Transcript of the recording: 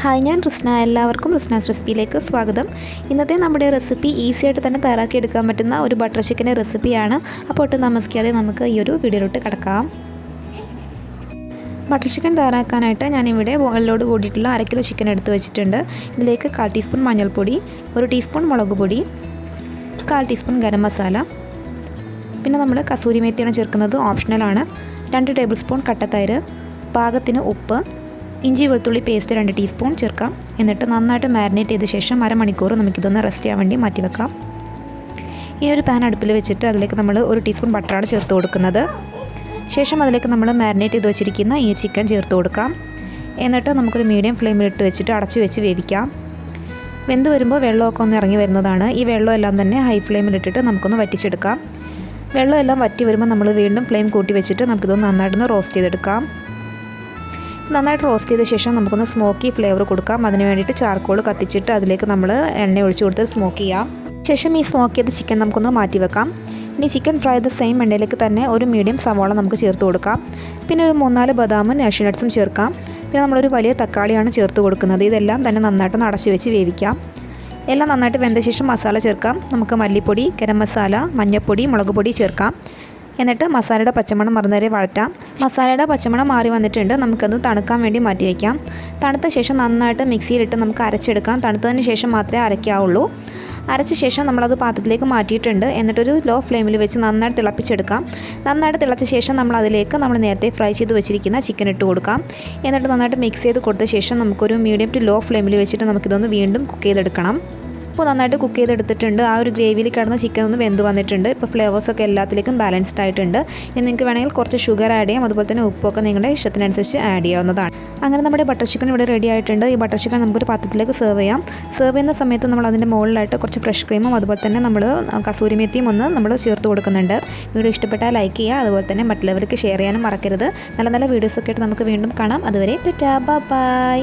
Hi, ഞാൻ റിസ്ന. എല്ലാവർക്കും റിസ്നാസ് റെസിപ്പിയിലേക്ക് സ്വാഗതം. ഇന്നത്തെ നമ്മുടെ റെസിപ്പി ഈസി ആയിട്ട് തന്നെ തയ്യാറാക്കിയെടുക്കാൻ പറ്റുന്ന ഒരു ബട്ടർ ചിക്കൻ്റെ റെസിപ്പിയാണ്. അപ്പോൾ ഒട്ടും താമസിക്കാതെ നമുക്ക് ഈ ഒരു വീഡിയോയിലോട്ട് കിടക്കാം. ബട്ടർ ചിക്കൻ തയ്യാറാക്കാനായിട്ട് ഞാനിവിടെ മുകളിലോട് കൂടിയിട്ടുള്ള 1/2 കിലോ ചിക്കൻ എടുത്ത് വെച്ചിട്ടുണ്ട്. ഇതിലേക്ക് 1/4 ടീസ്പൂൺ മഞ്ഞൾപ്പൊടി, 1 ടീസ്പൂൺ മുളക് പൊടി, 1/4 ടീസ്പൂൺ ഗരം മസാല, പിന്നെ നമ്മൾ കസൂരി മേത്തിയാണ് ചേർക്കുന്നത്, ഓപ്ഷണലാണ്. 2 ടേബിൾ സ്പൂൺ കട്ടത്തൈര്, പാകത്തിന് ഉപ്പ്, ഇഞ്ചി വെളുത്തുള്ളി പേസ്റ്റ് 2 ടീസ്പൂൺ ചേർക്കാം. എന്നിട്ട് നന്നായിട്ട് മാരിനേറ്റ് ചെയ്ത ശേഷം അരമണിക്കൂർ നമുക്കിതൊന്ന് റെസ്റ്റ് ചെയ്യാൻ വേണ്ടി മാറ്റി വെക്കാം. ഈ ഒരു പാൻ അടുപ്പിൽ വെച്ചിട്ട് അതിലേക്ക് നമ്മൾ 1 ടീസ്പൂൺ ബട്ടറാണ് ചേർത്ത് കൊടുക്കുന്നത്. ശേഷം അതിലേക്ക് നമ്മൾ മാരിനേറ്റ് ചെയ്ത് വെച്ചിരിക്കുന്ന ഈ ചിക്കൻ ചേർത്ത് കൊടുക്കാം. എന്നിട്ട് നമുക്കൊരു മീഡിയം ഫ്ലെയിമിലിട്ട് വെച്ചിട്ട് അടച്ചു വെച്ച് വേവിക്കാം. വെന്ത് വരുമ്പോൾ വെള്ളമൊക്കെ ഒന്ന് ഇറങ്ങി വരുന്നതാണ്. ഈ വെള്ളമെല്ലാം തന്നെ ഹൈ ഫ്ലെയിമിലിട്ടിട്ട് നമുക്കൊന്ന് വറ്റിച്ചെടുക്കാം. വെള്ളമെല്ലാം വറ്റി വരുമ്പോൾ നമ്മൾ വീണ്ടും ഫ്ലെയിം കൂട്ടി വെച്ചിട്ട് നമുക്കിതൊന്ന് നന്നായിട്ടൊന്ന് റോസ്റ്റ് ചെയ്തെടുക്കാം. നന്നായിട്ട് റോസ്റ്റ് ചെയ്ത ശേഷം നമുക്കൊന്ന് സ്മോക്കി ഫ്ലേവർ കൊടുക്കാം. അതിന് വേണ്ടിയിട്ട് ചാർക്കോൾ കത്തിച്ചിട്ട് അതിലേക്ക് നമ്മൾ എണ്ണ ഒഴിച്ച് കൊടുത്ത് സ്മോക്ക് ചെയ്യാം. ശേഷം ഈ സ്മോക്ക് ചെയ്ത ചിക്കൻ നമുക്കൊന്ന് മാറ്റി വെക്കാം. ഇനി ചിക്കൻ ഫ്രൈ ചെയ്ത സെയിം എണ്ണയിലേക്ക് തന്നെ ഒരു മീഡിയം സവാള നമുക്ക് ചേർത്ത് കൊടുക്കാം. പിന്നെ ഒരു 3-4 ബദാമും കാഷ്യൂ നട്ട്സും ചേർക്കാം. പിന്നെ നമ്മളൊരു വലിയ തക്കാളിയാണ് ചേർത്ത് കൊടുക്കുന്നത്. ഇതെല്ലാം തന്നെ നന്നായിട്ടൊന്ന് അടച്ചു വെച്ച് വേവിക്കാം. എല്ലാം നന്നായിട്ട് വെന്ത ശേഷം മസാല ചേർക്കാം. നമുക്ക് മല്ലിപ്പൊടി, ഗരം മസാല, മഞ്ഞൾപ്പൊടി, മുളക് പൊടി ചേർക്കാം. എന്നിട്ട് മസാലയുടെ പച്ചമണം മറുന്നവരെ വഴറ്റാം. മസാലയുടെ പച്ചമണം മാറി വന്നിട്ടുണ്ട്. നമുക്കത് തണുക്കാൻ വേണ്ടി മാറ്റി വയ്ക്കാം. തണുത്ത ശേഷം നന്നായിട്ട് മിക്സിയിലിട്ട് നമുക്ക് അരച്ചെടുക്കാം. തണുത്തതിന് ശേഷം മാത്രമേ അരയ്ക്കാവുള്ളൂ. അരച്ച ശേഷം നമ്മളത് പാത്രത്തിലേക്ക് മാറ്റിയിട്ടുണ്ട്. എന്നിട്ടൊരു ലോ ഫ്ലെയിമിൽ വെച്ച് നന്നായിട്ട് തിളപ്പിച്ചെടുക്കാം. നന്നായിട്ട് തിളച്ച ശേഷം നമ്മൾ നേരത്തെ ഫ്രൈ ചെയ്ത് വെച്ചിരിക്കുന്ന ചിക്കൻ ഇട്ട് കൊടുക്കാം. എന്നിട്ട് നന്നായിട്ട് മിക്സ് ചെയ്ത് കൊടുത്ത ശേഷം നമുക്കൊരു മീഡിയം ടു ലോ ഫ്ലെയിമിൽ വെച്ചിട്ട് നമുക്കിതൊന്ന് വീണ്ടും കുക്ക് ചെയ്തെടുക്കണം. ഇപ്പോൾ നന്നായിട്ട് കുക്ക് ചെയ്തെടുത്തിട്ടുണ്ട്. ആ ഒരു ഗ്രേവിയിൽ കിടന്ന ചിക്കൻ ഒന്ന് വെന്ത് വന്നിട്ടുണ്ട്. ഇപ്പോൾ ഫ്ലേവേഴ്സൊക്കെ എല്ലാത്തിലേക്കും ബാലൻസ്ഡ് ആയിട്ടുണ്ട്. ഇനി നിങ്ങൾക്ക് വേണമെങ്കിൽ കുറച്ച് ഷുഗർ ആഡ് ചെയ്യാം. അതുപോലെ തന്നെ ഉപ്പൊക്കെ നിങ്ങളുടെ ഇഷ്ടത്തിനനുസരിച്ച് ആഡ് ചെയ്യാവുന്നതാണ്. അങ്ങനെ നമ്മുടെ ബട്ടർ ചിക്കൻ ഇവിടെ റെഡി ആയിട്ടുണ്ട്. ഈ ബട്ടർ ചിക്കൻ നമുക്കൊരു പാത്രത്തിലേക്ക് സെർവ് ചെയ്യാം. സെർവ് ചെയ്യുന്ന സമയത്ത് നമ്മൾ അതിൻ്റെ മുകളിലായിട്ട് കുറച്ച് ഫ്രഷ് ക്രീമും അതുപോലെ തന്നെ നമ്മൾ കസൂരി മേത്തിയും നമ്മൾ ചേർത്ത് കൊടുക്കുന്നുണ്ട്. വീഡിയോ ഇഷ്ടപ്പെട്ടാൽ ലൈക്ക് ചെയ്യുക. അതുപോലെ തന്നെ മറ്റുള്ളവർക്ക് ഷെയർ ചെയ്യാനും മറക്കരുത്. നല്ല നല്ല വീഡിയോസൊക്കെ ആയിട്ട് നമുക്ക് വീണ്ടും കാണാം. അതുവരെ ടാറ്റാ, ബൈ.